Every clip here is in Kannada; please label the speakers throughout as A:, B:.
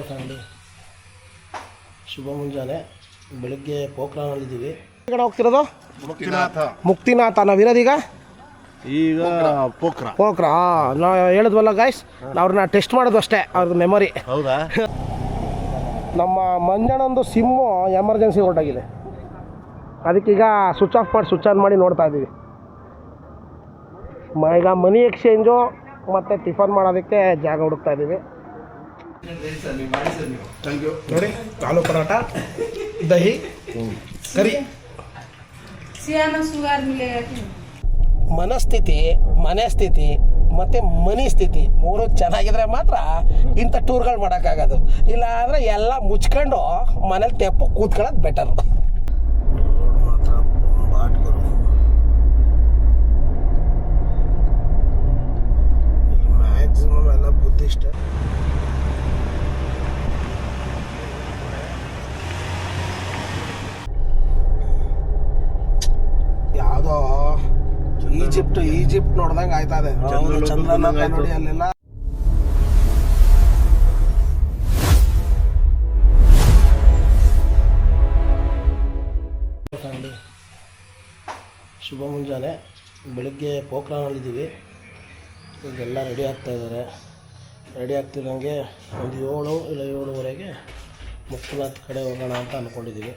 A: ಫ್ಯಾಮಿಲಿ ಶುಭ ಮುಂಜಾನೆ. ಬೆಳಗ್ಗೆ ಪೋಖ್ರಾನಲ್ಲಿದ್ದೀವಿ. ಈ ಕಡೆ ಹೋಗ್ತಿರೋದು ಮುಕ್ತಿನಾಥ. ನಾವಿರೋದೀಗ
B: ಈಗ
A: ಪೋಖ್ರಾ. ನಾವು ಹೇಳಿದ್ವಲ್ಲ ಗಾಯ್ಸ್, ಅವ್ರನ್ನ ಟೆಸ್ಟ್ ಮಾಡೋದು ಅಷ್ಟೇ, ಅವ್ರದ್ದು ಮೆಮೊರಿ.
B: ಹೌದಾ?
A: ನಮ್ಮ ಮಂಜಣ್ಣಂದು ಸಿಮ್ಮು ಎಮರ್ಜೆನ್ಸಿ ಹೊರಟಾಗಿದೆ. ಅದಕ್ಕೀಗ ಸ್ವಿಚ್ ಆಫ್ ಮಾಡಿ ಸ್ವಿಚ್ ಆನ್ ಮಾಡಿ ನೋಡ್ತಾ ಇದ್ದೀವಿ. ಈಗ ಮನಿ ಎಕ್ಸ್ಚೇಂಜು ಮತ್ತು ಟಿಫನ್ ಮಾಡೋದಕ್ಕೆ ಜಾಗ ಹುಡುಕ್ತಾ ಇದ್ದೀವಿ. ನೋಡಿ, ಆಲೂ ಪರಾಟ, ದಹಿ, ಕರಿ. ಮನಸ್ಥಿತಿ, ಮನೆ ಸ್ಥಿತಿ ಮತ್ತು ಮನಿ ಸ್ಥಿತಿ ಮೂರು ಚೆನ್ನಾಗಿದ್ರೆ ಮಾತ್ರ ಇಂಥ ಟೂರ್ಗಳು ಮಾಡೋಕ್ಕಾಗೋದು. ಇಲ್ಲ ಅಂದರೆ ಎಲ್ಲ ಮುಚ್ಕೊಂಡು ಮನೇಲಿ ತೆಪ್ಪು ಕೂತ್ಕೊಳ್ಳೋದು ಬೆಟರು. ಮ್ಯಾಕ್ಸಿಮಮ್ ಎಲ್ಲ ಬುದ್ಧಿಷ್ಟ. ಯಾವುದೋ ಈಜಿಪ್ಟ್ ನೋಡ್ದಂಗೆ ಆಯ್ತಾ ಇದೆ. ಚಂದ್ರನ ನೋಡಿ ಅಲ್ಲೆಲ್ಲ. ಶುಭ ಮುಂಜಾನೆ. ಬೆಳಗ್ಗೆ ಪೋಖ್ರಾನಲ್ಲಿದ್ದೀವಿ. ಈಗೆಲ್ಲ ರೆಡಿ ಆಗ್ತಾಯಿದ್ದಾರೆ. ರೆಡಿ ಆಗ್ತಿರೋಂಗೆ ಒಂದು 7 ಇಲ್ಲ 7:30 ಮುಕ್ತಿನಾಥ್ ಕಡೆ ಹೋಗೋಣ ಅಂತ ಅಂದ್ಕೊಂಡಿದ್ದೀವಿ.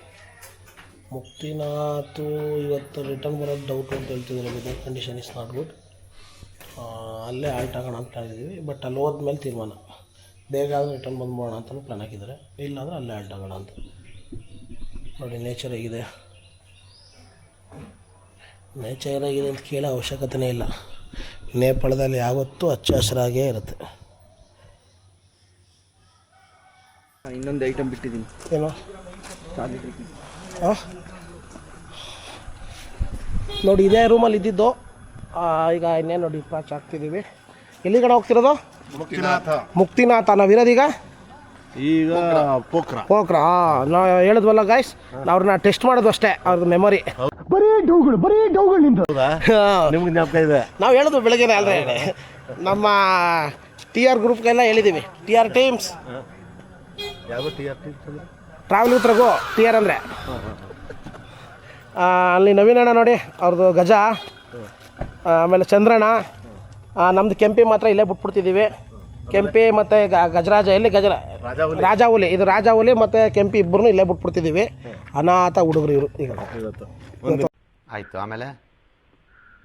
A: ಮುಕ್ತಿನಾಥ್ ಇವತ್ತು ರಿಟರ್ನ್ ಬರೋದು ಡೌಟು ಅಂತ ಹೇಳ್ತಿದ್ದಾರೆ. Weather condition is not good. ಅಲ್ಲೇ ಆಲ್ಟ್ ಆಗೋಣ ಅಂತ ಹೇಳಿದ್ದೀವಿ. ಬಟ್ ಅಲ್ಲಿ ಹೋದ್ಮೇಲೆ ತೀರ್ಮಾನ. ಬೇಗ ಆದರೆ ರಿಟರ್ನ್ ಬಂದ್ಬೋಣ ಅಂತಲೂ ಪ್ಲ್ಯಾನ್ ಹಾಕಿದ್ದಾರೆ. ಇಲ್ಲಾಂದರೆ ಅಲ್ಲೇ ಆಲ್ಟ್ ಆಗೋಣ ಅಂತ. ನೋಡಿ ನೇಚರ್ ಹೇಗಿದೆ. ನೇಚರ್ ಹೇಗಿದೆ ಅಂತ ಕೇಳೋ ಅವಶ್ಯಕತೆಯೇ ಇಲ್ಲ. ನೇಪಾಳದಲ್ಲಿ ಯಾವತ್ತೂ ಹಚ್ಚ ಹಸಿರಾಗೇ ಇರುತ್ತೆ.
B: ಇನ್ನೊಂದು ಐಟಮ್ ಬಿಟ್ಟಿದ್ದೀನಿ.
A: ಏನೋ ನೋಡಿ, ಇದೇ ರೂಮಲ್ಲಿ ಇದ್ದಿದ್ದು. ಈಗ ಇನ್ನೇನು ನೋಡಿ ಪಾಚ್ ಆಗ್ತಿದ್ದೀವಿ. ಎಲ್ಲಿ ಕಡೆ ಹೋಗ್ತಿರೋದು? ಮುಕ್ತಿನಾಥ. ನಾವಿರೋದೀಗ
B: ಈಗ
A: ಪೋಖ್ರಾ. ನಾವು ಹೇಳಿದ್ವಲ್ಲ ಗಾಯ್ಸ್, ಅವ್ರನ್ನ ಟೆಸ್ಟ್ ಮಾಡೋದು ಅಷ್ಟೇ, ಅವ್ರದ್ದು ಮೆಮೊರಿ. ಬರೀ ಡೌಗಳು ನಿಂತು.
B: ನಿಮ್ಗೆ ಜ್ಞಾಪಕ ಇದೆ? ನಾವು
A: ಹೇಳಿದ್ವಿ ಬೆಳಗ್ಗೆ ಅಲ್ಲದೆ. ನಮ್ಮ TR ಗ್ರೂಪ್ಗೆಲ್ಲ ಹೇಳಿದ್ದೀವಿ. TR ಟೀಮ್ಸ್,
B: ಯಾವ TR ಟೀಮ್ಸ್ ಅಂದರೆ
A: ಟ್ರಾವೆಲ್ ವಿತ್ ರಘು. TR ಅಂದರೆ ಅಲ್ಲಿ ನವೀನಣ್ಣ ನೋಡಿ, ಅವ್ರದ್ದು ಗಜ, ಆಮೇಲೆ ಚಂದ್ರಣ್ಣ. ನಮ್ಮದು ಕೆಂಪಿ ಮಾತ್ರ ಇಲ್ಲೇ ಬಿಟ್ಬಿಡ್ತಿದ್ದೀವಿ. ಕೆಂಪಿ ಮತ್ತು ಗಜರಾಜ. ಎಲ್ಲಿ ರಾಜಾಹುಲಿ. ಇದು ರಾಜಾಹುಲಿ ಮತ್ತು ಕೆಂಪಿ ಇಬ್ಬರೂ ಇಲ್ಲೇ ಬಿಟ್ಬಿಡ್ತಿದ್ದೀವಿ. ಅನಾಥ ಹುಡುಗರು ಇವರು. ಈಗ
C: ಆಯಿತು. ಆಮೇಲೆ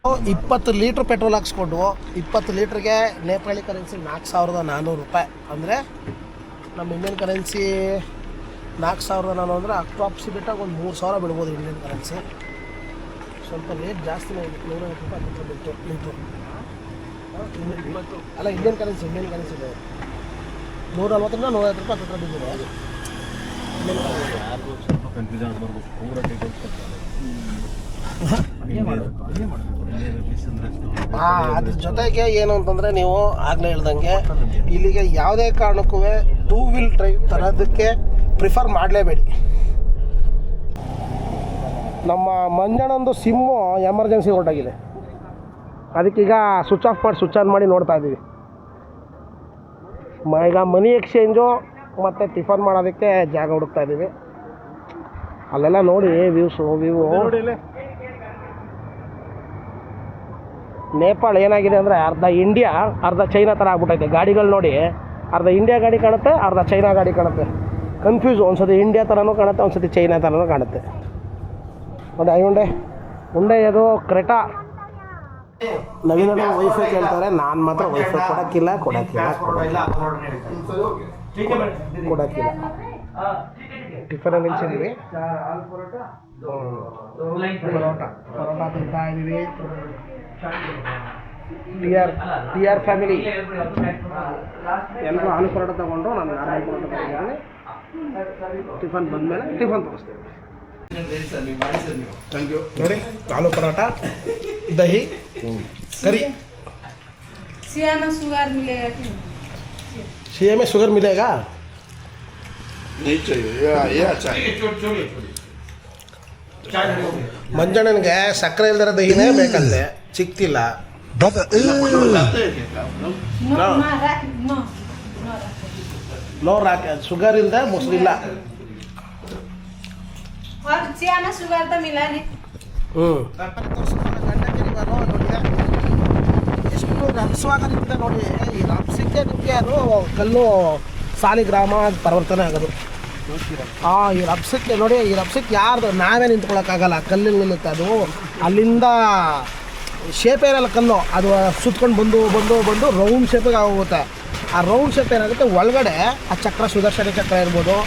A: 20 ಲೀಟ್ರ್ ಪೆಟ್ರೋಲ್ ಹಾಕ್ಸ್ಕೊಂಡು 20 ಲೀಟ್ರಿಗೆ ನೇಪಾಳಿ ಕರೆನ್ಸಿ 4,400 ರೂಪಾಯಿ. ಅಂದರೆ ನಮ್ಮ ಇಂಡಿಯನ್ ಕರೆನ್ಸಿ 4,400 ಅಂದರೆ ಅಪ್ರಾಕ್ಸಿಮೇಟಾಗಿ ಒಂದು 3,000 ಬಿಡ್ಬೋದು ಇಂಡಿಯನ್ ಕರೆನ್ಸಿ. ಸ್ವಲ್ಪ ರೇಟ್ ಜಾಸ್ತಿನೇ ಇದೆ. 150 ರೂಪಾಯಿ ಬಿಟ್ಟು ಲೀಟ್ರು. ಅಲ್ಲ, ಇಂಡಿಯನ್ ಕರೆನ್ಸಿ ಇದೆ. 140 150 ರೂಪಾಯಿ ಹತ್ರ ಬಿದ್ದಿದೆ. ಅದ್ರ ಜೊತೆಗೆ ಏನು ಅಂತಂದರೆ, ನೀವು ಆಗಲೇ ಹೇಳ್ದಂಗೆ ಇಲ್ಲಿಗೆ ಯಾವುದೇ ಕಾರಣಕ್ಕೂ 2 ವೀಲ್ ಡ್ರೈವ್ ತರೋದಕ್ಕೆ ಪ್ರಿಫರ್ ಮಾಡಲೇಬೇಡಿ. ನಮ್ಮ ಮಂಜಣ್ಣಂದು ಸಿಮ್ಮು ಎಮರ್ಜೆನ್ಸಿ ಹೊರಟಾಗಿದೆ. ಅದಕ್ಕೀಗ ಸ್ವಿಚ್ ಆಫ್ ಮಾಡಿ ಸ್ವಿಚ್ ಆನ್ ಮಾಡಿ ನೋಡ್ತಾ ಇದ್ದೀವಿ. ಈಗ ಮನಿ ಎಕ್ಸ್ಚೇಂಜು ಮತ್ತು ಟಿಫನ್ ಮಾಡೋದಕ್ಕೆ ಜಾಗ ಹುಡುಕ್ತಾ ಇದ್ದೀವಿ. ಅಲ್ಲೆಲ್ಲ ನೋಡಿ ವ್ಯೂ. ನೇಪಾಳ ಏನಾಗಿದೆ ಅಂದರೆ ಅರ್ಧ ಇಂಡಿಯಾ ಅರ್ಧ ಚೈನಾ ಥರ ಆಗ್ಬಿಟ್ಟೈತೆ. ಗಾಡಿಗಳು ನೋಡಿ, ಅರ್ಧ ಇಂಡಿಯಾ ಗಾಡಿ ಕಾಣುತ್ತೆ, ಅರ್ಧ ಚೈನಾ ಗಾಡಿ ಕಾಣುತ್ತೆ. ಕನ್ಫ್ಯೂಸ್. ಒಂದ್ಸತಿ ಇಂಡಿಯಾ ಥರನೂ ಕಾಣುತ್ತೆ, ಒಂದ್ಸತಿ ಚೈನಾ ಥರನೂ ಕಾಣುತ್ತೆ. ನೋಡಿ ಉಂಡೆ ಅದು ಕ್ರೆಟಾ. ನವೀನ ವೈಫೈ ಕೇಳ್ತಾರೆ. ನಾನು ಮಾತ್ರ ವೈಫೈ ಕೊಡೋಕ್ಕಿಲ್ಲ. ಟಿಫನಲ್ಲಿ ನಿಲ್ಸಿದ್ದೀವಿ. ಪರೋಟ ತಿಂತಾ ಇದ್ದೀವಿ. TR ಫ್ಯಾಮಿಲಿ ಎಲ್ಲರೂ ಆಲೂ ಪರೋಟ ತೊಗೊಂಡು ನಾನು ನಾರ್ಮಲ್ ಪರೋಟ ತೊಗೊಂಡಿದ್ದೀನಿ. ಟಿಫನ್ ಬಂದಮೇಲೆ ಟಿಫನ್ ತೋರಿಸ್ತೀವಿ. ನೋಡಿ, ಆಲೂ ಪರೋಟ, ದಹಿ, ಕರಿ. CM में शुगर मिलेगा?
B: नहीं चाहिए, ये अच्छा है.
A: ಮಂಜಣ್ಣನಿಗೆ ಸಕ್ಕರೆ ಇಲ್ದಿರೋ ದಹಿನೇ ಬೇಕಂತೆ, ಸಿಕ್ತಿಲ್ಲ. ನೋ ಶುಗರ್ ಇಲ್ಲದೆ ಮೊಸರಿಲ್ಲ.
D: और चिया में शुगर तो मिला नहीं.
A: ಎಷ್ಟು ರಭಸವಾಗಿ ನಿಂತಿದೆ ನೋಡಿ. ಈ ರಭಸಕ್ಕೆ ನಿಮಗೆ ಅದು ಕಲ್ಲು ಸಾಲಿಗ್ರಾಮ ಪರಿವರ್ತನೆ ಆಗೋದು. ಈ ರಭಸಕ್ಕೆ ನೋಡಿ, ಈ ರಭಸಕ್ಕೆ ಯಾರ್ದು ನಾವೇ ನಿಂತ್ಕೊಳ್ಳೋಕ್ಕಾಗಲ್ಲ. ಕಲ್ಲಿಗೆ ನಿಲ್ಲುತ್ತೆ ಅದು. ಅಲ್ಲಿಂದ ಶೇಪ್ ಏನಿಲ್ಲ ಕಲ್ಲು, ಅದು ಸುತ್ಕೊಂಡು ಬಂದು ರೌಂಡ್ ಶೇಪಿಗೆ ಆಗೋಗುತ್ತೆ. ಆ ರೌಂಡ್ ಶೇಪ್ ಏನಾಗುತ್ತೆ ಒಳಗಡೆ ಆ ಚಕ್ರ, ಸುದರ್ಶನ ಚಕ್ರ ಇರ್ಬೋದು.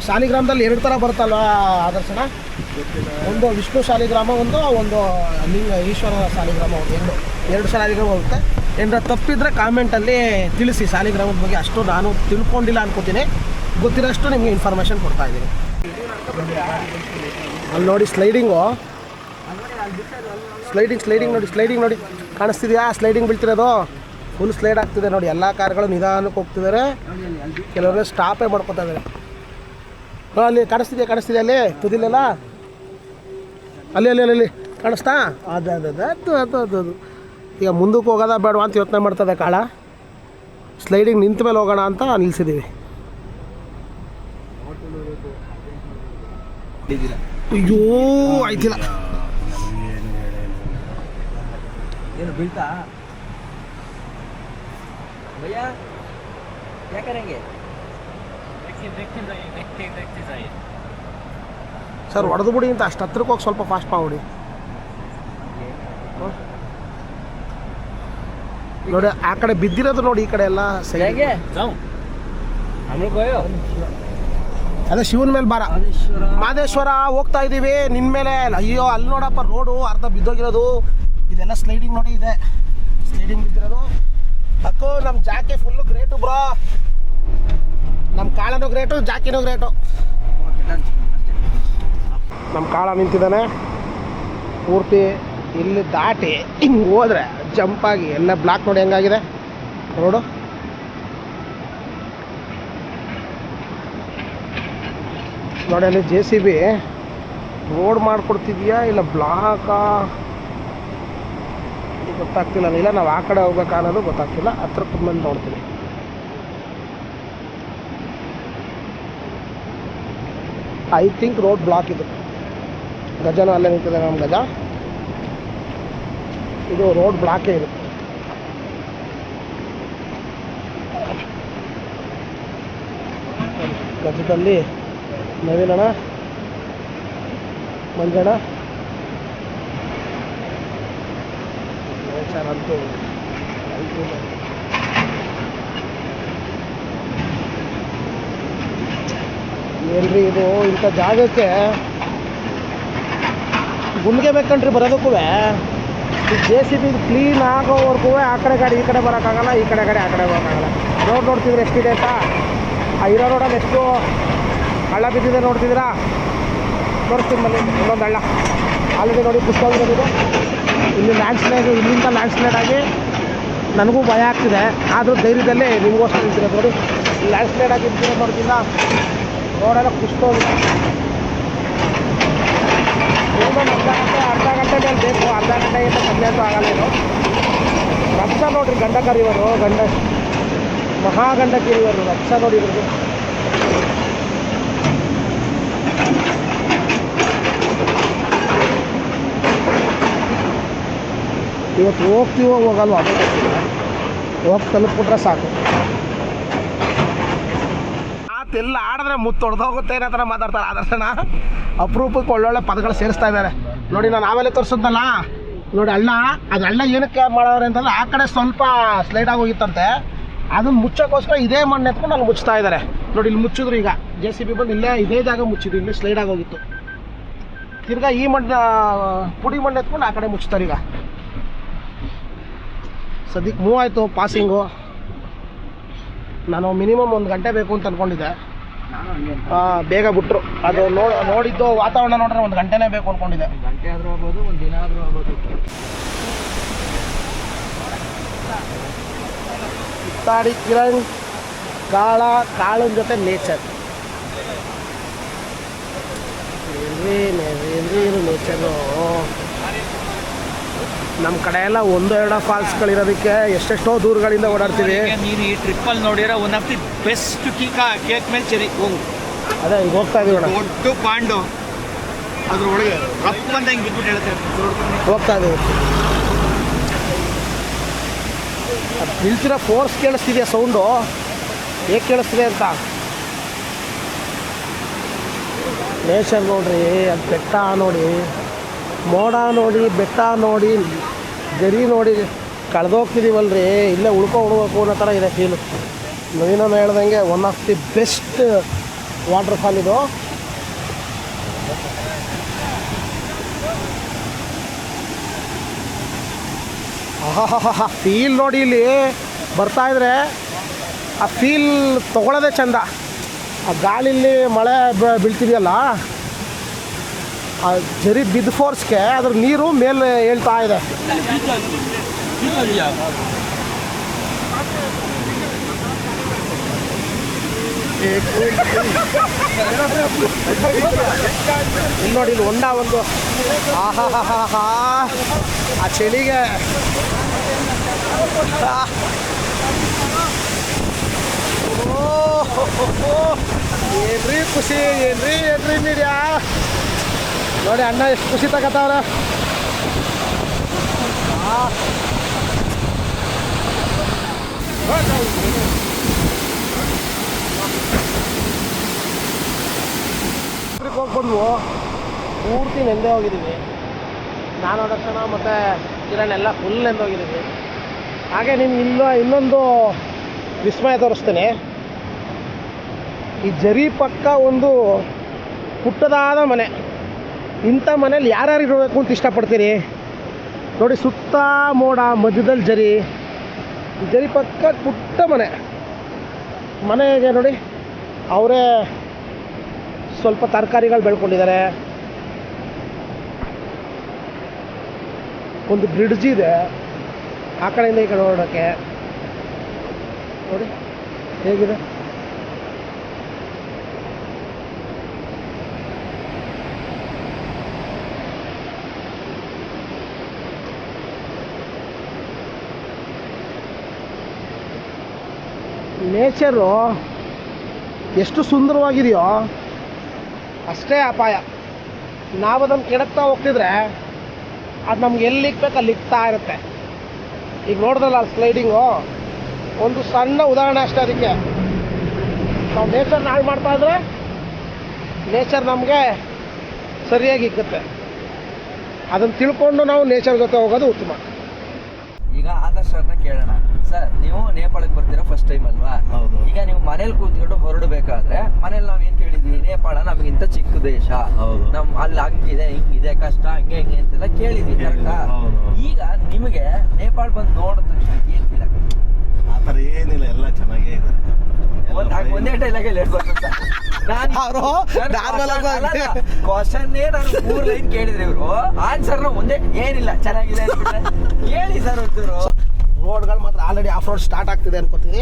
A: ಶಾಲಿಗ್ರಾಮದಲ್ಲಿ 2 ಥರ ಬರುತ್ತಲ್ವ ಆದರ್ಶನ, ಒಂದು ವಿಷ್ಣು ಶಾಲಿಗ್ರಾಮ, ಒಂದು ಲಿಂಗ ಈಶ್ವರ ಶಾಲಿಗ್ರಾಮ, ಎರಡು ಶಾಲಿಗ್ರಾಮ ಹೋಗುತ್ತೆ. ಏನಾರ ತಪ್ಪಿದ್ರೆ ಕಾಮೆಂಟಲ್ಲಿ ತಿಳಿಸಿ. ಶಾಲಿಗ್ರಾಮದ ಬಗ್ಗೆ ಅಷ್ಟು ನಾನು ತಿಳ್ಕೊಂಡಿಲ್ಲ ಅನ್ಕೋತೀನಿ, ಗೊತ್ತಿರೋಷ್ಟು ನಿಮಗೆ ಇನ್ಫಾರ್ಮೇಷನ್ ಕೊಡ್ತಾ ಇದ್ದೀನಿ. ಅಲ್ಲಿ ನೋಡಿ ಸ್ಲೈಡಿಂಗು, ಸ್ಲೈಡಿಂಗ್ ನೋಡಿ ಕಾಣಿಸ್ತಿದೆಯಾ? ಸ್ಲೈಡಿಂಗ್ ಬೀಳ್ತಿರೋದು ಫುಲ್ ಸ್ಲೈಡ್ ಆಗ್ತಿದೆ ನೋಡಿ. ಎಲ್ಲ ಕಾರ್ಗಳು ನಿಧಾನಕ್ಕೆ ಹೋಗ್ತಿದ್ದಾರೆ, ಕೆಲವರು ಸ್ಟಾಪೇ ಮಾಡ್ಕೊತಾ ಇದ್ದಾರೆ. ಅಲ್ಲಿ ಕಾಣಿಸ್ತಿದೆ ಅಲ್ಲಿ ತುದಿಲೆಲ್ಲ, ಅಲ್ಲಿ ಕಾಣಿಸ್ತಾ? ಅದು ಈಗ ಮುಂದಕ್ಕೆ ಹೋಗೋದ ಬೇಡವಾ ಅಂತ ಯೋಚನೆ ಮಾಡ್ತದೆ ಕಾಳ. ಸ್ಲೈಡಿಂಗ್ ನಿಂತ ಮೇಲೆ ಹೋಗೋಣ ಅಂತ ನಿಲ್ಸಿದ್ದೀವಿ. ಅಯ್ಯೋ ಆಯ್ತಿಲ್ಲ,
E: ಏನು ಬೀಳ್ತಾ भैया क्या करेंगे?
A: ಸರ್ ಹೊಡೆದು ಬಿಡಿ ಅಂತ ಅಷ್ಟು ಹತ್ರಕ್ಕೆ ಹೋಗಿ ಸ್ವಲ್ಪ ಫಾಸ್ಟ್ ಮಾಡಿಬಿಡಿ ನೋಡಿ. ಆ ಕಡೆ ಬಿದ್ದಿರೋದು ನೋಡಿ, ಈ ಕಡೆ ಎಲ್ಲ ಸೈಡ್. ಅದೇ ಶಿವನ ಮೇಲೆ ಬಾರ, ಮಾದೇಶ್ವರ ಹೋಗ್ತಾ ಇದ್ದೀವಿ ನಿನ್ನ ಮೇಲೆ. ಅಯ್ಯೋ ಅಲ್ಲಿ ನೋಡಪ್ಪ ರೋಡು ಅರ್ಧ ಬಿದ್ದೋಗಿರೋದು. ಇದೆಲ್ಲ ಸ್ಲೈಡಿಂಗ್ ನೋಡಿ, ಇದೆ ಸ್ಲೈಡಿಂಗ್ ಬಿದ್ದಿರೋದು. ಅಕ್ಕೋ ನಮ್ಮ ಜಾಕಿ ಫುಲ್ಲು ಗ್ರೇಟು ಬ್ರೋ. ನಮ್ಮ ಕಾಳನೂ ಗ್ರೇಟು, ಜಾಕಿನೂ ಗ್ರೇಟು. ನಮ್ಮ ಕಾಳ ನಿಂತಿದ್ದಾನೆ ಪೂರ್ತಿ. ಇಲ್ಲಿ ದಾಟಿ ಹಿಂಗೆ ಹೋದ್ರೆ ಜಂಪಾಗಿ ಎಲ್ಲ ಬ್ಲಾಕ್ ನೋಡಿ ಹೆಂಗಾಗಿದೆ ರೋಡು. ನೋಡಿ ಅಲ್ಲಿ JCB ರೋಡ್ ಮಾಡಿಕೊಡ್ತಿದ್ಯಾ ಇಲ್ಲ ಬ್ಲಾಕಾ ಗೊತ್ತಾಗ್ತಿಲ್ಲ. ಇಲ್ಲ ನಾವು ಆ ಕಡೆ ಹೋಗ್ಬೇಕಾ ಅನ್ನೋದು ಗೊತ್ತಾಗ್ತಿಲ್ಲ. ಹತ್ರ ಕುಂದ್ಮೇಲೆ ನೋಡ್ತೀನಿ. ಐ ಥಿಂಕ್ ರೋಡ್ ಬ್ಲಾಕ್ ಇದು. ಗಜನ ಅಲ್ಲೇ ನಿಂತಿದೆ ನಮ್ಮ ಗಜ. ಇದು ರೋಡ್ ಬ್ಲಾಕೇ ಇದು. ಗಜದಲ್ಲಿ ನವೀನಣ್ಣ, ಮಂಜಣ್ಣ, ಅಂತೂ ಏನ್ರಿ ಇದು ಇಂಥ ಜಾಗಕ್ಕೆ ಗುಂಡಿಗೆ ಬೇಕಂಡ್ರಿ ಬರೋದಕ್ಕೂ. ಈ JCB ಕ್ಲೀನ್ ಆಗೋವರೆಗೂ ಆ ಕಡೆ ಗಾಡಿ ಈ ಕಡೆ ಬರೋಕ್ಕಾಗಲ್ಲ, ಈ ಕಡೆ ಗಾಡಿ ಆ ಕಡೆ ಬರೋಕ್ಕಾಗಲ್ಲ. ರೋಡ್ ನೋಡ್ತಿದ್ರೆ ಎಷ್ಟಿದೆ ಅಂತ. ಆ ಇರೋ ರೋಡಲ್ಲಿ ಎಷ್ಟು ಹಳ್ಳ ಬಿದ್ದಿದೆ ನೋಡ್ತಿದ್ದೀರಾ? ತೋರಿಸ್ತೀನಿ ಬನ್ನಿ. ಇನ್ನೊಂದು ಹಳ್ಳ ಆಲ್ರೆಡಿ ನೋಡಿ ಪುಸ್ತಕವಿರೋದಿದೆ. ಇಲ್ಲಿ ಲ್ಯಾಂಡ್ಸ್ಲೈಡ್, ಇಲ್ಲಿಂದ ಲ್ಯಾಂಡ್ಸ್ಲೈಡ್ ಆಗಿ ನನಗೂ ಭಯ ಆಗ್ತಿದೆ. ಆದರೂ ಧೈರ್ಯದಲ್ಲೇ ನಿಮಗೋಸ್ಕರ ನಿಂತಿರೋದು ನೋಡಿ. ಲ್ಯಾಂಡ್ಸ್ಲೈಡ್ ಆಗಿ ನಿಂತಿರೋದು ನೋಡ್ತಿಲ್ಲ, ರೋಡೆಲ್ಲ ಕುಸ್ತೋಗಿದೆ. ಇನ್ನೊಂದು ಅರ್ಧ ಗಂಟೆ ಮೇಲೆ ಬೇಕು. ಅರ್ಧ ಗಂಟೆಗಿಂತ ಕಮ್ಮಿ ಅಂತೂ ಆಗಲ್ಲ ಇದು. ರಕ್ಷ ನೋಡಿರಿ, ಗಂಡಕರಿವರು, ಮಹಾಗಂಡಕಿರಿವರು ರಕ್ಷ ನೋಡಿ ಇವ್ರಿಗೆ. ಇವತ್ತು ಹೋಗ್ತೀವೋ ಹೋಗಲ್ವ, ಹೋಗಿ ತಲುಪಿಬಿಟ್ರೆ ಸಾಕು. ಮಾತೆಲ್ಲ ಆಡಿದ್ರೆ ಮುತ್ತೊಡ್ದೋಗುತ್ತೆ ಅನ್ನೋ ಥರ ಮಾತಾಡ್ತಾರೆ ಆದರ್ಶನ. ಅಪರೂಪಕ್ಕೆ ಒಳ್ಳೊಳ್ಳೆ ಪದಗಳು ಸೇರಿಸ್ತಾ ಇದ್ದಾರೆ ನೋಡಿ. ನಾನು ಆಮೇಲೆ ತೋರಿಸಿದ್ನಲ್ಲ ನೋಡಿ ಹಳ್ಳ, ಅದು ಹಳ್ಳ ಏನಕ್ಕೆ ಮಾಡೋರು ಅಂತಂದ್ರೆ ಆ ಕಡೆ ಸ್ವಲ್ಪ ಸ್ಲೈಡ್ ಆಗೋಗಿತ್ತಂತೆ. ಅದನ್ನು ಮುಚ್ಚೋಕ್ಕೋಸ್ಕರ ಇದೇ ಮಣ್ಣು ಎತ್ಕೊಂಡು ಅಲ್ಲಿ ಮುಚ್ತಾ ಇದ್ದಾರೆ ನೋಡಿ. ಇಲ್ಲಿ ಮುಚ್ಚಿದ್ರು, ಈಗ JCB ಬಂದು ಇಲ್ಲೇ ಇದೇ ಜಾಗ ಮುಚ್ಚಿದ್ರು, ಇಲ್ಲಿ ಸ್ಲೈಡ್ ಆಗೋಗಿತ್ತು. ತಿರ್ಗಾ ಈ ಮಣ್ಣು ಪುಡಿ ಮಣ್ಣು ಎತ್ಕೊಂಡು ಆ ಕಡೆ ಮುಚ್ತಾರೆ. ಈಗ ಸದ್ಯಕ್ಕೆ ಮೂವ್ ಆಯಿತು ಪಾಸಿಂಗು. ನಾನು ಮಿನಿಮಮ್ 1 ಗಂಟೆ ಬೇಕು ಅಂತ ಅಂದ್ಕೊಂಡಿದ್ದೆ. ಬೇಗ ಬಿಟ್ಟರು. ಅದು ನೋಡಿದ್ದು ವಾತಾವರಣ ನೋಡಿದ್ರೆ 1 ಗಂಟೆನೇ ಬೇಕು ಅಂದ್ಕೊಂಡಿದ್ದೆ.
E: ಗಂಟೆ ಆದರೂ ಆಗ್ಬೋದು, 1 ದಿನ ಆದರೂ ಆಗ್ಬೋದು.
A: ಕಿತ್ತಾಡಿ ಕಿರಣ್, ಕಾಳಿನ ಜೊತೆ ನೇಚರ್. ಏನ್ರಿ ಇದು ನೇಚರು. ನಮ್ಮ ಕಡೆ ಎಲ್ಲ ಒಂದು ಎರಡು ಫಾಲ್ಸ್ಗಳಿರೋದಕ್ಕೆ ಎಷ್ಟೆಷ್ಟೋ ದೂರಗಳಿಂದ ಓಡಾಡ್ತೀವಿ.
E: ನೀನು ಈ ಟ್ರಿಪ್ಪಲ್ಲಿ ನೋಡಿರೋ one of the best cake ಮೇಲೆ ಚೆರಿ ಹೋಗು.
A: ಅದೇ ಈಗ ಹೋಗ್ತಾ ಇದೀವಿ ಅಣ್ಣ,
B: ದೊಡ್ಡ ಪಾಂಡು ಅದ್ರೊಳಗೆ ರಪ್ಪ ಅಂತ ಹಿಂಗೆ ಬಿಟ್ಬಿಟ್ಟು ಹೇಳ್ತಾರೆ.
A: ಹೋಗ್ತಾ ಇದೀವಿ. ನಿಲ್ಸಿರೋ ಫೋರ್ಸ್ ಕೇಳಿಸ್ತಿದೆಯಾ ಸೌಂಡು? ಹೇಗೆ ಕೇಳಿಸ್ತಿದೆ ಅಂತ. ನೇಚರ್ ನೋಡ್ರಿ, ಅದು ಬೆಟ್ಟ ನೋಡಿ, ಮೋಡ ನೋಡಿ, ಬೆಟ್ಟ ನೋಡಿ, ಗರಿ ನೋಡಿ, ಕಳೆದೋಗ್ತಿದ್ದೀವಲ್ರಿ. ಇಲ್ಲೇ ಉಳ್ಕೊಬೇಕು ಅನ್ನೋ ಥರ ಇದೆ ಫೀಲು. ನವೀನನ್ನು ಹೇಳ್ದಂಗೆ one of the best water fall ಇದು. ಆಹಾ, ಫೀಲ್ ನೋಡಿ, ಇಲ್ಲಿ ಬರ್ತಾಯಿದ್ರೆ ಆ ಫೀಲ್ ತೊಗೊಳ್ಳೋದೇ ಚಂದ. ಆ ಗಾಳಿಲಿ ಮಳೆ ಬೀಳ್ತಿದೆಯಲ್ಲ, ಆ ಜರಿ ಬಿದ್ದ ಫೋರ್ಸ್ಗೆ ಅದ್ರ ನೀರು ಮೇಲೆ ಹೇಳ್ತಾ ಇದೆ. ಇಲ್ಲಿ ನೋಡಿ, ಇಲ್ಲಿ ಹೊಂಡ ಒಂದು. ಆಹಾ, ಆ ಚಳಿಗೆ ಏನ್ರಿ ಖುಷಿ, ಏನ್ರಿ ನೀರ್ಯಾ ನೋಡಿ. ಅಣ್ಣ ಎಷ್ಟು ಖುಷಿ ತಗತ್ತವ್ರ. ಹೋಗಿ ಬಂದ್ವು, ಪೂರ್ತಿ ನೆಂದೇ ಹೋಗಿದ್ದೀವಿ. ನಾನು ದರ್ಶನ ಮತ್ತು ಕಿರಣ್ ಎಲ್ಲ ಫುಲ್ ನೆಂದೋಗಿದ್ದೀವಿ. ಹಾಗೆ ನಿಮ್ಗೆ ಇನ್ನೊಂದು ವಿಸ್ಮಯ ತೋರಿಸ್ತೇನೆ. ಈ ಜರಿ ಪಕ್ಕ ಒಂದು ಪುಟ್ಟದಾದ ಮನೆ. ಇಂಥ ಮನೇಲಿ ಯಾರ್ಯಾರು ಇರಬೇಕು ಅಂತ ಇಷ್ಟಪಡ್ತೀರಿ ನೋಡಿ. ಸುತ್ತ ಮೋಡ, ಮಧ್ಯದಲ್ಲಿ ಜರಿ, ಜರಿ ಪಕ್ಕ ಪುಟ್ಟ ಮನೆಗೆ ನೋಡಿ. ಅವರೇ ಸ್ವಲ್ಪ ತರಕಾರಿಗಳು ಬೆಳ್ಕೊಂಡಿದ್ದಾರೆ. ಒಂದು ಬ್ರಿಡ್ಜ್ ಇದೆ ಆ ಕಡೆಯಿಂದ ಈ ಕಡೆ ಓಡೋಕ್ಕೆ. ನೋಡಿ ಹೇಗಿದೆ. ನೇಚರು ಎಷ್ಟು ಸುಂದರವಾಗಿದೆಯೋ ಅಷ್ಟೇ ಅಪಾಯ. ನಾವು ಅದನ್ನು ಕೆಡಕ್ತಾ ಹೋಗ್ತಿದ್ರೆ ಅದು ನಮ್ಗೆ ಎಲ್ಲಿ ಇಕ್ಬೇಕು ಅಲ್ಲಿ ಇಕ್ತಾ ಇರುತ್ತೆ. ಈಗ ನೋಡಿದ್ರಲ್ಲ ಸ್ಲೈಡಿಂಗು, ಒಂದು ಸಣ್ಣ ಉದಾಹರಣೆ ಅಷ್ಟೇ. ಅದಕ್ಕೆ ನಾವು ನೇಚರ್ನ ಹಾಳು ಮಾಡ್ತಾ ಇದ್ರೆ ನೇಚರ್ ನಮಗೆ ಸರಿಯಾಗಿ ಇಕ್ಕುತ್ತೆ. ಅದನ್ನು ತಿಳ್ಕೊಂಡು ನಾವು ನೇಚರ್ ಜೊತೆ ಹೋಗೋದು ಉತ್ತಮ.
E: ಈಗ ಆದರ್ಶನ ಕೇಳೋಣ. ಸರ್, ನೀವು ನೇಪಾಳಕ್ಕೆ ಬರ್ತೀರಾ ಫಸ್ಟ್ ಟೈಮ್ ಅಲ್ವಾ?
B: ಹೌದು.
E: ಈಗ ನೀವು ಮನೇಲಿ ಕೂತ್ಕೊಂಡು ಹೊರಡಬೇಕಾದ್ರೆ ಮನೇಲಿ ನಾವ್ ಏನ್ ಕೇಳಿದ್ವಿ, ನೇಪಾಳ ನಮಗಿಂತ ಚಿಕ್ಕ ದೇಶ, ನಮ್ ಅಲ್ಲಿ ಹಂಗಿದೆ ಹಿಂಗಿದೆ ಕಷ್ಟ ಹಂಗೆ ಹಿಂಗೆ ಅಂತೆಲ್ಲ ಕೇಳಿದ್ವಿ, ಕರೆಕ್ಟಾ? ಈಗ ನಿಮಗೆ ನೇಪಾಳ ಬಂದು ನೋಡಿದ ತಕ್ಷಣ ಏನ್ ಫೀಲ್ ಆಗುತ್ತೆ?
B: ಆ ಥರ ಏನಿಲ್ಲ, ಎಲ್ಲ ಚೆನ್ನಾಗೇ ಇದೆ.
E: ಒಂದೇ ಡೈಲಾಗ್ ಕ್ವಶನ್ನೇ ನಾನು 3 ಲೈನ್ ಕೇಳಿದ್ರಿ, ಇವರು ಆನ್ಸರ್ನ ಒಂದೇ ಏನಿಲ್ಲ ಚೆನ್ನಾಗಿದೆ ಅಂದ್ಬಿಟ್ರೆ ಹೇಳಿ ಸರ್ ಒಂಚೂರು.
A: ರೋಡ್ಗಳು ಮಾತ್ರ ಆಲ್ರೆಡಿ ಆಫ್ ರೋಡ್ ಸ್ಟಾರ್ಟ್ ಆಗ್ತಿದೆ ಅನ್ಕೋತೀನಿ.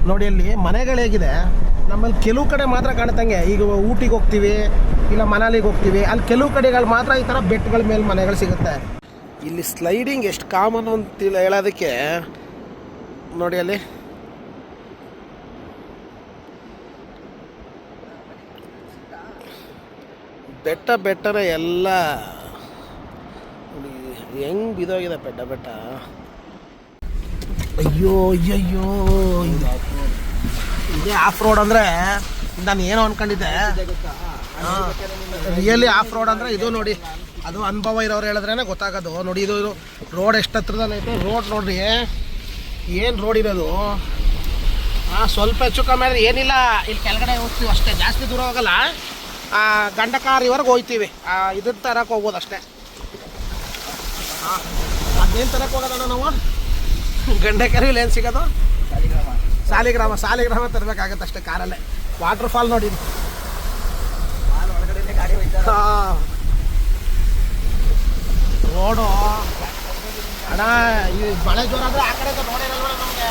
A: ನೋಡಿ ಅಲ್ಲಿ ಮನೆಗಳು ಹೇಗಿದೆ. ನಮ್ಮಲ್ಲಿ ಕೆಲವು ಕಡೆ ಮಾತ್ರ ಕಾಣುತ್ತಂಗೆ. ಈಗ ಊಟಿಗೆ ಹೋಗ್ತೀವಿ, ಇಲ್ಲ ಮನಾಲಿಗೆ ಹೋಗ್ತೀವಿ, ಅಲ್ಲಿ ಕೆಲವು ಕಡೆಗಳು ಮಾತ್ರ ಈ ಥರ ಬೆಟ್ಟಗಳ ಮೇಲೆ ಮನೆಗಳು ಸಿಗುತ್ತೆ. ಇಲ್ಲಿ ಸ್ಲೈಡಿಂಗ್ ಎಷ್ಟು ಕಾಮನ್ ಅಂತ ಹೇಳೋದಕ್ಕೆ ನೋಡಿ, ಅಲ್ಲಿ ಬೆಟ್ಟನೇ ಎಲ್ಲ ಹೆಂಗ್ ಬಿದೋಗಿದೆ ಬೆಟ್ಟ. ಅಯ್ಯೋ ಇದೇ ಆಫ್ ರೋಡ್ ಅಂದರೆ ನಾನು ಏನೋ ಅನ್ಕೊಂಡಿದ್ದೆ. ರಿಯಲಿ ಆಫ್ ರೋಡ್ ಅಂದರೆ ಇದು ನೋಡಿ. ಅದು ಅನುಭವ ಇರೋರು ಹೇಳಿದ್ರೇ ಗೊತ್ತಾಗೋದು. ನೋಡಿ ಇದು ರೋಡ್ ಎಷ್ಟು ಹತ್ರದಲ್ಲೈತೆ. ರೋಡ್ ನೋಡ್ರಿ, ಏನು ರೋಡ್ ಇರೋದು. ಸ್ವಲ್ಪ ಹೆಚ್ಚು ಕಮ್ಮಿ ಆದರೆ ಏನಿಲ್ಲ, ಇಲ್ಲಿ ಕೆಳಗಡೆ ಹೋಗ್ತೀವಿ ಅಷ್ಟೇ, ಜಾಸ್ತಿ ದೂರ ಹೋಗಲ್ಲ. ಗಂಡಕಾರಿವರೆಗೆ ಹೋಗ್ತೀವಿ. ಇದನ್ನ ತರಕ್ಕೆ ಹೋಗ್ಬೋದು ಅಷ್ಟೇ. ಅದೇನು ತರಕ್ಕೆ ಹೋಗೋದಣ್ಣ ನಾವು? ಗಂಡಕಾರಿಲಿ ಏನು ಸಿಗೋದು? ಸಾಲಿಗ್ರಾಮ ತರಬೇಕಾಗತ್ತೆ ಅಷ್ಟೇ ಕಾರಲ್ಲೇ. ವಾಟರ್ ಫಾಲ್ ನೋಡಿ. ರೋಡು ಅಣ್ಣ, ಈ ಮಳೆ ಜೋರ ಅಂದರೆ ಆ ಕಡೆ ನೋಡಿರಲ್ವ ನಮಗೆ.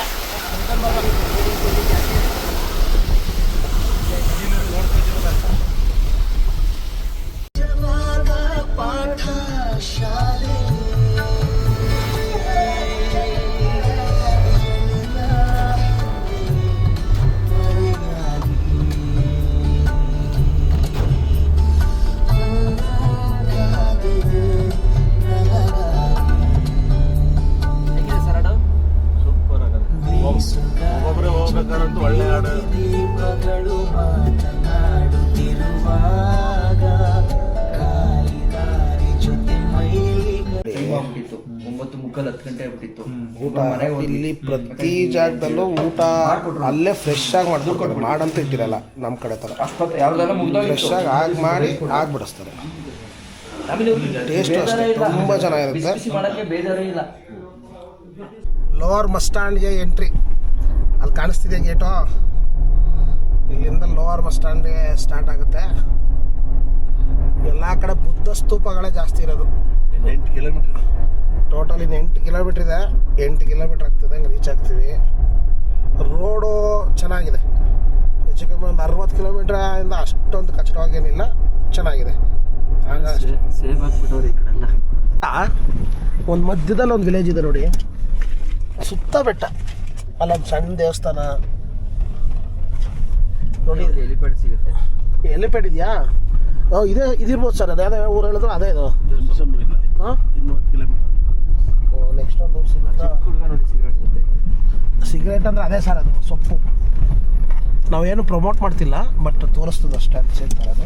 B: ಒಬ್ಬೊಬ್ಬರೇ ಹೋಗ್ಬೇಕಾದಂತೂ ಒಳ್ಳೆ ಹಾಡು.
F: ದೀಪಗಳು ಮಾತನಾಡುತ್ತಿರುವಾಗ ಕಾಲಿದಾರಿ ಜೊತೆ ಮೈಲಿಗೆ
E: ಆಗ್ಬಿಟ್ಟಿತ್ತು 9:30 10 ಗಂಟೆ ಆಗ್ಬಿಟ್ಟಿತ್ತು.
A: ಊಟ ಇಲ್ಲಿ ಪ್ರತಿ ಜಾಗದಲ್ಲೂ ಊಟ ಅಲ್ಲೇ ಫ್ರೆಶ್ ಆಗಿ ಮಾಡ್ಕೊಡ್ತಾರೆ. ಮಾಡಂತ ಇಟ್ಟಿರಲ್ಲ ನಮ್ಮ ಕಡೆ ಥರ.
E: ಯಾವ್ದೆಲ್ಲ
A: ಫ್ರೆಶ್ ಆಗಿ ಮಾಡಿ ಬಿಡಿಸ್ತಾರೆ. ಟೇಸ್ಟ್ ಅಷ್ಟೇ ತುಂಬ ಚೆನ್ನಾಗಿರುತ್ತೆ.
E: ಬಿಸಿ ಮಾಡಕ್ಕೆ ಬೇಜಾರೇ ಇಲ್ಲ.
A: ಲೋವರ್ ಬಸ್ ಸ್ಟ್ಯಾಂಡ್ಗೆ ಎಂಟ್ರಿ ಅಲ್ಲಿ ಕಾಣಿಸ್ತಿದೆ ಗೇಟು. ಇಲ್ಲಿಂದ ಲೋವರ್ ಬಸ್ ಸ್ಟ್ಯಾಂಡ್ಗೆ ಸ್ಟಾರ್ಟ್ ಆಗುತ್ತೆ. ಎಲ್ಲ ಕಡೆ ಬುದ್ಧ ಸ್ತೂಪಗಳೇ ಜಾಸ್ತಿ ಇರೋದು.
B: 8 ಕಿಲೋಮೀಟರ್
A: ಟೋಟಲ್ ಇನ್ನು 8 ಕಿಲೋಮೀಟ್ರ್ ಇದೆ. 8 ಕಿಲೋಮೀಟ್ರ್ ಆಗ್ತದೆ, ಹಂಗೆ ರೀಚ್ ಆಗ್ತೀವಿ. ರೋಡು ಚೆನ್ನಾಗಿದೆ. ಹೆಚ್ಚು ಕಮ್ಮಿ ಒಂದು 60 ಕಿಲೋಮೀಟ್ರಿಂದ ಅಷ್ಟೊಂದು ಕಚ್ಚಡವಾಗೇನಿಲ್ಲ, ಚೆನ್ನಾಗಿದೆ.
E: ಸೇವ್ ಆಗ್ಬಿಟ್ಟವ್ರೆ ಈ ಕಡೆ ಎಲ್ಲ.
A: ಒಂದು ಮಧ್ಯದಲ್ಲಿ ಒಂದು ವಿಲೇಜ್ ಇದೆ ನೋಡಿ, ಸುತ್ತ ಬೆಟ್ಟ. ಅಲ್ಲೊಂದು ಸಣ್ಣ ದೇವಸ್ಥಾನ ನೋಡಿ.
E: ಹೆಲಿಪ್ಯಾಡ್ ಸಿಗುತ್ತೆ.
A: ಎಲಿಪ್ಯಾಡ್ ಇದೆಯಾ? ಇದಿರ್ಬೋದು ಸರ್. ಅದು ಯಾವುದೇ ಊರು ಹೇಳಿದ್ರು ಅದೇ ಇದು. ಹಾಂ,
B: 10 ಕಿಲೋಮೀಟರ್.
A: ನೆಕ್ಸ್ಟ್ ಒಂದು ಊರು ಸಿಗುತ್ತಾ?
E: ಹುಡುಗ ನೋಡಿ ಸಿಗರೇಟ್ ಜೊತೆ.
A: ಸಿಗರೇಟ್ ಅಂದರೆ ಅದೇ ಸರ್, ಅದು ಸೊಪ್ಪು. ನಾವೇನು ಪ್ರಮೋಟ್ ಮಾಡ್ತಿಲ್ಲ, ಬಟ್ ತೋರಿಸ್ತದೆ ಅಷ್ಟೇ. ಅದು ಸೇರ್ತಾರೆ. ಅದು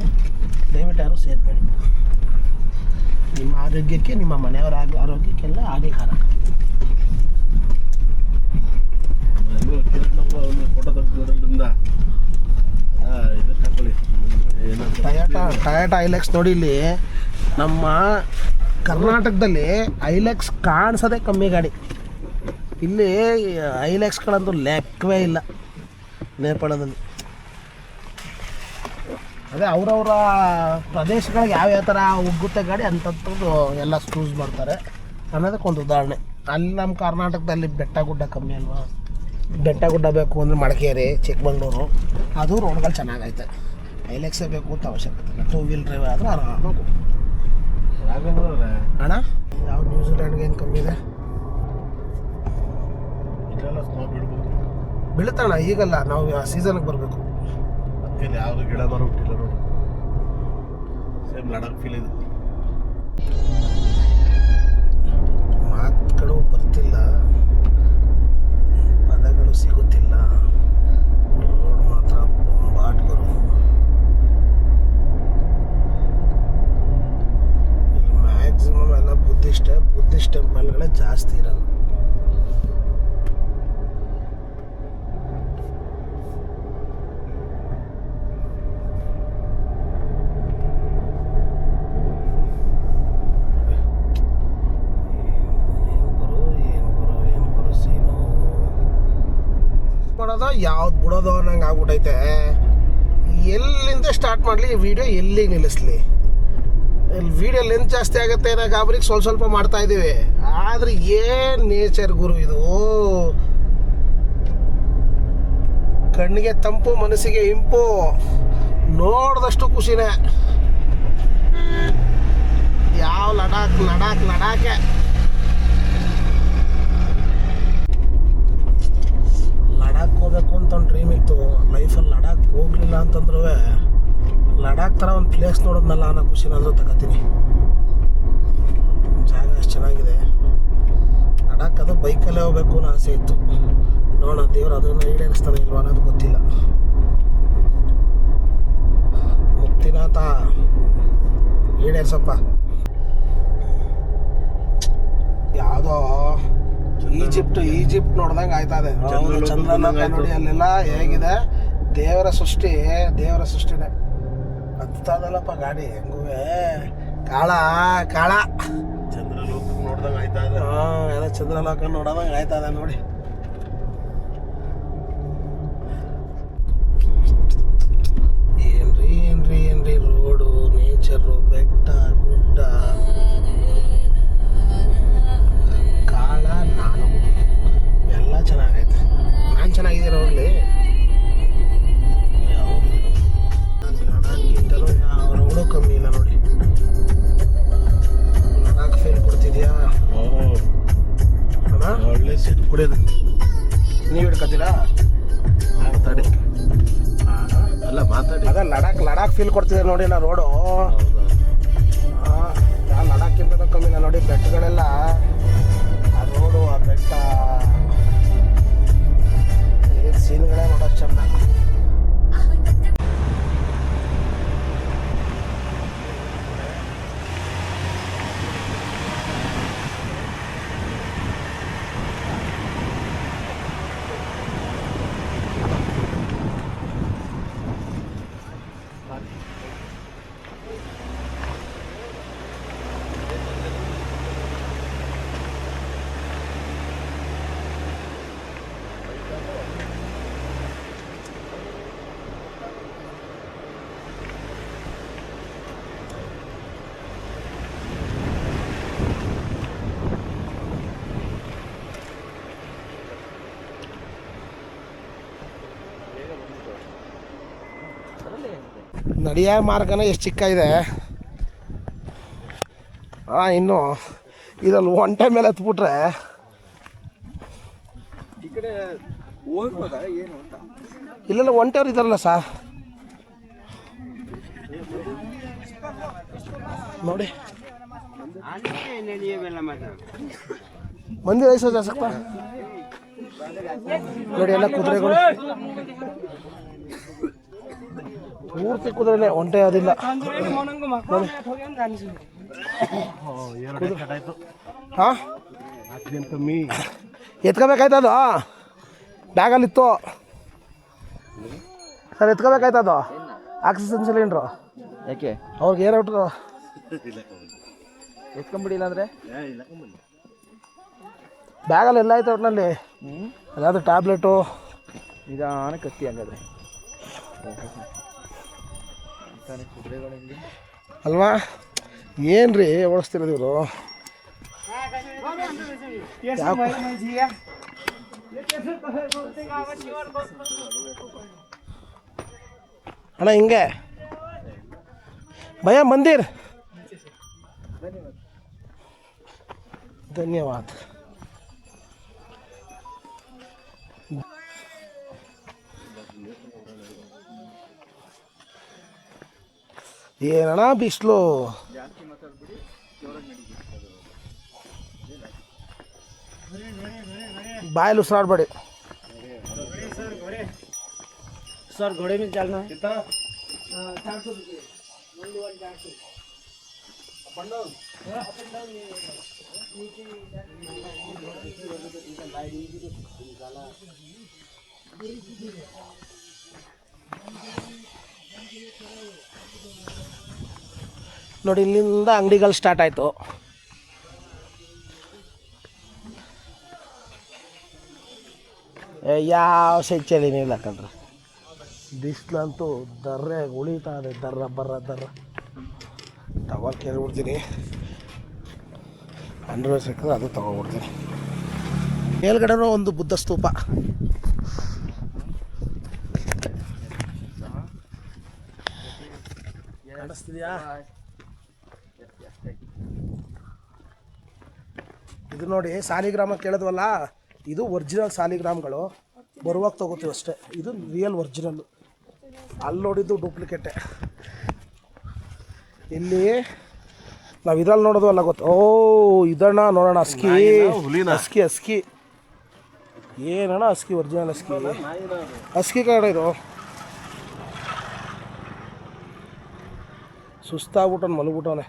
A: ದಯವಿಟ್ಟು ಯಾರು ಸೇರ್ಬೇಡಿ. ನಿಮ್ಮ ಆರೋಗ್ಯಕ್ಕೆ, ನಿಮ್ಮ ಮನೆಯವರ ಆರೋಗ್ಯಕ್ಕೆಲ್ಲ ಹಾನಿಕಾರ.
B: ಫೋಟೋ ತೆಗೆದ್ರಿಂದ ಇದಕ್ಕೆ ಹಾಕೊಳ್ಳಿ.
A: ಟೊಯೋಟಾ ಐಲೆಕ್ಸ್ ನೋಡಿ. ಇಲ್ಲಿ ನಮ್ಮ ಕರ್ನಾಟಕದಲ್ಲಿ ಐಲೆಕ್ಸ್ ಕಾಣಿಸೋದೇ ಕಮ್ಮಿ ಗಾಡಿ. ಇಲ್ಲಿ ಐಲೆಕ್ಸ್ಗಳಂತೂ ಲೆಕ್ಕವೇ ಇಲ್ಲ ನೇಪಾಳದಲ್ಲಿ. ಅದೇ ಅವರವರ ಪ್ರದೇಶಗಳಿಗೆ ಯಾವ್ಯಾವ ಥರ ಉಗ್ಗುತ್ತೆ ಗಾಡಿ ಅಂಥದ್ದು ಎಲ್ಲ ಚೂಸ್ ಮಾಡ್ತಾರೆ ಅನ್ನೋದಕ್ಕೊಂದು ಉದಾಹರಣೆ. ಅಲ್ಲಿ ನಮ್ಮ ಕರ್ನಾಟಕದಲ್ಲಿ ಬೆಟ್ಟ ಗುಡ್ಡ ಕಮ್ಮಿ ಅಲ್ವಾ? ಬೆಟ್ಟ ಗುಡ್ಡ ಬೇಕು ಅಂದರೆ ಮಡಿಕೇರಿ, ಚಿಕ್ಕಮಂಗ್ಳೂರು, ಅದು ರೋಡ್ಗಳು ಚೆನ್ನಾಗೈತೆ. ಐಲೆಕ್ಸೇ ಬೇಕು ಅಂತ ಅವಶ್ಯಕತೆ ಇಲ್ಲ. 2 ವೀಲ್ ಡ್ರೈವ್ ಆದರೆ ಆರಾಮಾಗಿ ಅಣ್ಣ. ಯಾವ ನ್ಯೂಜಿಲ್ಯಾಂಡ್ಗೆ ಏನು ಕಮ್ಮಿ ಇದೆ?
B: ಇದೆಲ್ಲ ಸ್ನೋ ಬೀಳ್ಬೋದು.
A: ಬೀಳುತ್ತಣ್ಣ, ಈಗಲ್ಲ, ನಾವು ಆ ಸೀಸನ್ಗೆ ಬರಬೇಕು.
B: ಅದಕ್ಕೆ ಯಾವುದು ಗಿಡ ಮರ ಹುಟ್ಟಿಲ್ಲ ನೋಡಿ. ಸೇಮ್ ಲಡಾಖ್ ಫೀಲ್ ಇದೆ.
A: ಮಾತುಗಳು ಬರ್ತಿಲ್ಲ, ಪದಗಳು ಸಿಗುತ್ತಿಲ್ಲ. ರೋಡ್ ಮಾತ್ರ ಬೊಂಬಾಟ್ಗಳು. ಇಲ್ಲಿ ಮ್ಯಾಕ್ಸಿಮಮ್ ಎಲ್ಲ ಬುದ್ಧಿಸ್ಟ್ ಟೆಂಪಲ್ಗಳೇ ಜಾಸ್ತಿ ಇರೋದು. ಮಾಡೋದು ಯಾವ್ದು ಬಿಡೋದು ಅನ್ನಂಗೆ ಆಗ್ಬಿಟ್ಟೈತೆ. ಎಲ್ಲಿಂದ ಸ್ಟಾರ್ಟ್ ಮಾಡಲಿ ವಿಡಿಯೋ, ಎಲ್ಲಿಗೆ ನಿಲ್ಲಿಸ್ಲಿ? ಇಲ್ಲಿ ವಿಡಿಯೋ ಲೆಂತ್ ಜಾಸ್ತಿ ಆಗುತ್ತೆ ಅನ್ನೋ ಗಾಬರಿಗೆ ಸ್ವಲ್ಪ ಮಾಡ್ತಾ ಇದ್ದೀವಿ. ಆದರೆ ಏನು ನೇಚರ್ ಗುರು ಇದು! ಕಣ್ಣಿಗೆ ತಂಪು, ಮನಸ್ಸಿಗೆ ಇಂಪು, ನೋಡಿದಷ್ಟು ಖುಷಿನೇ. ಯಾವ ಲಡಾಖೆ ಲಡಾಖ್ ಹೋಗ್ಬೇಕು ಅಂತ ಒಂದು ಡ್ರೀಮ್ ಇತ್ತು ಲೈಫಲ್ಲಿ. ಲಡಾಖ್ ಹೋಗ್ಲಿಲ್ಲ ಅಂತಂದ್ರೂ ಲಡಾಖ್ ಥರ ಒಂದು ಪ್ಲೇಸ್ ನೋಡೋದ್ನಲ್ಲ ಅನ್ನೋ ಖುಷಿನಾದರೂ ತಗೋತೀನಿ. ಜಾಗ ಅಷ್ಟು ಚೆನ್ನಾಗಿದೆ. ಲಡಾಖ್ ಅದು ಬೈಕಲ್ಲೇ ಹೋಗ್ಬೇಕು ಅನ್ನೋ ಆಸೆ ಇತ್ತು. ನೋಡೋಣ ದೇವ್ರು ಅದನ್ನು ಈಡೇರಿಸ್ತಾನೆ ಇಲ್ವಾ ಅನ್ನೋದು ಗೊತ್ತಿಲ್ಲ. ಮುಕ್ತಿನಾಥ ಈಡೇರ್ಸಪ್ಪ. ಯಾವುದೋ ಈಜಿಪ್ಟ್ ನೋಡ್ದಂಗೆ ಆಯ್ತಾ ಇದೆ. ಚಂದ್ರಲೋಕ ನೋಡಿ, ಅಲ್ಲೆಲ್ಲ ಹೇಗಿದೆ. ದೇವರ ಸೃಷ್ಟಿನೇ. ಹತ್ತದಲ್ಲಪ್ಪ ಗಾಡಿ ಹೆಂಗುವೆ. ಕಾಳ
B: ಚಂದ್ರಲೋಕ ನೋಡ್ದಂಗೆ ಆಯ್ತಾ ಇದೆ.
A: ಎಲ್ಲ ಚಂದ್ರಲೋಕ ನೋಡೋದಂಗೆ ಆಯ್ತಾ ಇದೆ ನೋಡಿ. ಏನ್ರಿ ರೋಡು, ನೇಚರು, ಬೆಟ್ಟ ಗುಡ್ಡ, ಕಾಳ, ನಾನು ಎಲ್ಲ ಚೆನ್ನಾಗೈತೆ. ನಾನು ಚೆನ್ನಾಗಿದ್ದೀರ ಹೋಗ್ಲಿ. ಲಡಾಖ್ಗಿಂತಲೂ ಯಾವ ರೋಡು ಕಮ್ಮಿ ಇಲ್ಲ ನೋಡಿ. ಲಡಾಖ್ ಫೀಲ್ ಕೊಡ್ತಿದ್ಯಾ ಅಣ್ಣ?
B: ಒಳ್ಳೆ ಸೀಟ್
A: ಕುಡಿಯೋದು ನೀವು ಹಿಡ್ಕೊತೀರಾ?
B: ಮಾತಾಡಿ ಅಲ್ಲ ಮಾತಾಡಿ.
A: ಅದೇ ಲಡಾಖ್ ಫೀಲ್ ಕೊಡ್ತಿದೆ ನೋಡಿ ನಾ ರೋಡು. ಲಡಾಖ್ಗಿಂತ ಕಮ್ಮಿನ ನೋಡಿ. ಬೆಟ್ಟಗಳೆಲ್ಲ, ಆ ರೋಡು, ಆ ಬೆಟ್ಟ ನಡೆಯೋ ಮಾರ್ಗನ ಎಷ್ಟು ಚಿಕ್ಕ ಇದೆ. ಇನ್ನು ಇದ್ರಲ್ಲಿ ಒಂಟೆ ಮೇಲೆ ಹತ್ಬಿಟ್ರೆ
E: ಈ ಕಡೆ ಹೋಗ್ಬೋದಾ ಏನು ಅಂತ.
A: ಇಲ್ಲೆಲ್ಲ ಒಂಟೆಯವ್ರು ಇದ್ದಾರಲ್ಲ ಸರ್ ನೋಡಿ. ಮಂದಿ ವಯಸ್ಸು ಜಾಸ್ತಿ ನೋಡಿ, ಎಲ್ಲ ಕುದುರೆಗಳು ಪೂರ್ತಿ ಕುದುರೆನೆ, ಒಂಟೆ ಅದಿಲ್ಲ. ಹಾಂ
B: ಕಮ್ಮಿ
A: ಎತ್ಕೋಬೇಕಾಯ್ತದು, ಬ್ಯಾಗಲ್ಲಿತ್ತು ಸರ್, ಎತ್ಕೋಬೇಕಾಯ್ತದು ಆಕ್ಸಿಜನ್ ಸಿಲಿಂಡ್ರು.
E: ಯಾಕೆ
A: ಅವ್ರಿಗೆ ಏನು ಔಟ್ರು
E: ಎತ್ಕೊಂಡ್ಬಿಡಿಲ್ಲ ಅಂದ್ರೆ
A: ಬ್ಯಾಗಲ್ಲಿ ಎಲ್ಲ ಆಯ್ತು ಒಟ್ಟಿನಲ್ಲಿ. ಅದಾದ್ರು ಟ್ಯಾಬ್ಲೆಟು
E: ನಿಧಾನ ಕತ್ತಿ ಹಂಗಾದ್ರೆ
A: ಅಲ್ವಾ. ಏನು ರೀ ಓಡಿಸ್ತಿರೋದು ಇವರು. ಅಣ್ಣ ಹಿಂಗೆ ಭಯ ಮಂದಿರ್ ಧನ್ಯವಾದ. ಏನಣ್ಣ ಬಿಸಿಲು, ಬಾಯಲ್ಲಿ ಉಸಿರಾಡ್ಬೇಡಿ
F: सर घोड़े में चलना है।
A: ನೋಡಿ, ಇಲ್ಲಿಂದ ಅಂಗಡಿಗಳು ಸ್ಟಾರ್ಟ್ ಆಯಿತು. ಯಾವ ಸೈಚಲಿನೇ ಇಲ್ಲ ಕಣ್ರಿ. ಬಿಸಿಲಂತೂ ದರ್ರೆ ಉಳಿತಾ ಇದೆ, ದರ್ರ ಟವಲ್ ಕೇಳಿಬಿಡ್ತೀನಿ. ಅಂಡರ್ವೇರ್ ಸಿಕ್ಕಿದ್ರೆ ಅದು ತೊಗೊಬಿಡ್ತೀನಿ. ಮೇಲ್ಗಡೆನೂ ಒಂದು ಬುದ್ಧ ಸ್ತೂಪ. ಕಾಣಿಸ್ತಿದ್ಯಾ? ಇದು ನೋಡಿ, ಸಾಲಿಗ್ರಾಮ ಕೇಳಿದ್ವಲ್ಲ, ಇದು ಒರಿಜಿನಲ್ ಸಾಲಿಗ್ರಾಮ್ಗಳು. ಬರುವಾಗ ತೊಗೋತೀವಿ ಅಷ್ಟೇ. ಇದು ರಿಯಲ್ ಒರಿಜಿನಲ್ಲು. ಅಲ್ಲಿ ನೋಡಿದ್ದು ಡೂಪ್ಲಿಕೇಟೆ. ಇಲ್ಲಿ ನಾವು ಇದ್ರಲ್ಲಿ ನೋಡೋದು ಗೊತ್ತು. ಓ ಇದಣ್ಣ ನೋಡೋಣ, ಅಸ್ಕಿ ಏನಣ್ಣ ಅಸ್ಕಿ, ಒರಿಜಿನಲ್ ಅಸ್ಕಿ ಕಡೆ ಇದು. ಸುಸ್ತಾಗ್ಬಿಟ್ಟು ಮಲಗ್ಬಿಟ್ಟವನೆ.